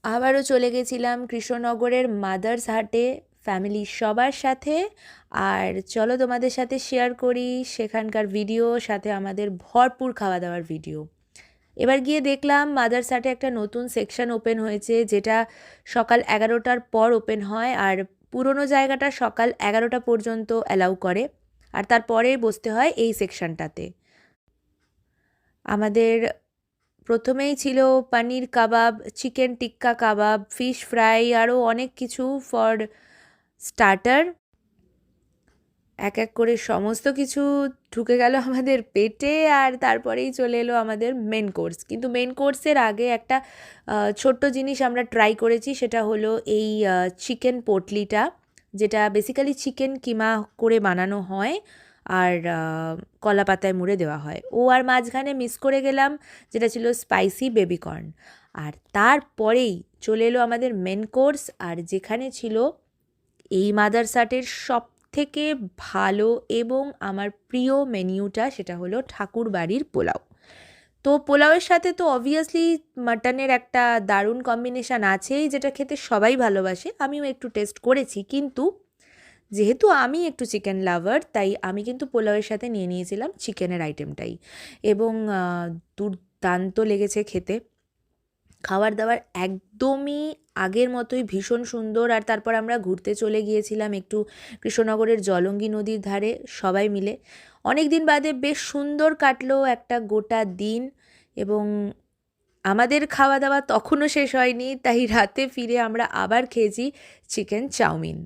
আবারও চলে গেছিলাম কৃষ্ণনগরের মাদার্স হাটে ফ্যামিলির সবার সাথে। আর চলো তোমাদের সাথে শেয়ার করি সেখানকার ভিডিও, সাথে আমাদের ভরপুর খাওয়া দাওয়ার ভিডিও। এবার গিয়ে দেখলাম মাদার্স হাটে একটা নতুন সেকশন ওপেন হয়েছে, যেটা সকাল 11টার পর ওপেন হয়, আর পুরনো জায়গাটা সকাল 11টা পর্যন্ত অ্যালাউ করে, আর তারপরে বসতে হয় এই সেকশনটাতে। আমাদের প্রথমেই ছিল পনির কাবাব, চিকেন টিক্কা কাবাব, ফিশ ফ্রাই, আরও অনেক কিছু ফর স্টার্টার। এক এক করে সমস্ত কিছু ঢুকে গেল আমাদের পেটে, আর তারপরেই চলে এলো আমাদের মেন কোর্স। কিন্তু মেন কোর্সের আগে একটা ছোট্ট জিনিস আমরা ট্রাই করেছি, সেটা হলো এই চিকেন পোটলিটা, যেটা বেসিক্যালি চিকেন কিমা করে বানানো হয় আর কলা পাতায় মুড়ে দেওয়া হয়। আর মাঝখানে মিস করে গেলাম যেটা ছিল স্পাইসি বেবিকর্ন। আর তারপরেই চলে এলো আমাদের মেন কোর্স, আর যেখানে ছিল এই মাদারসাটের সব থেকে ভালো এবং আমার প্রিয় মেনিউটা, সেটা হলো ঠাকুর বাড়ির পোলাও। তো পোলাওয়ের সাথে তো অবভিয়াসলি মাটনের একটা দারুণ কম্বিনেশান আছেই, যেটা খেতে সবাই ভালোবাসে। আমিও একটু টেস্ট করেছি, কিন্তু যেহেতু আমি একটু চিকেন লাভার, তাই আমি কিন্তু পোলাওয়ের সাথে নিয়ে নিয়েছিলাম চিকেনের আইটেমটাই, এবং দুর্দান্ত লেগেছে খেতে। খাবার দাবার একদমই আগের মতোই ভীষণ সুন্দর। আর তারপর আমরা ঘুরতে চলে গিয়েছিলাম একটু কৃষ্ণনগরের জলঙ্গি নদীর ধারে সবাই মিলে। অনেক দিন বাদে বেশ সুন্দর কাটলো একটা গোটা দিন, এবং আমাদের খাওয়া দাওয়া তখনও শেষ হয়নি, তাই রাতে ফিরে আমরা আবার খেয়েছি চিকেন চাউমিন।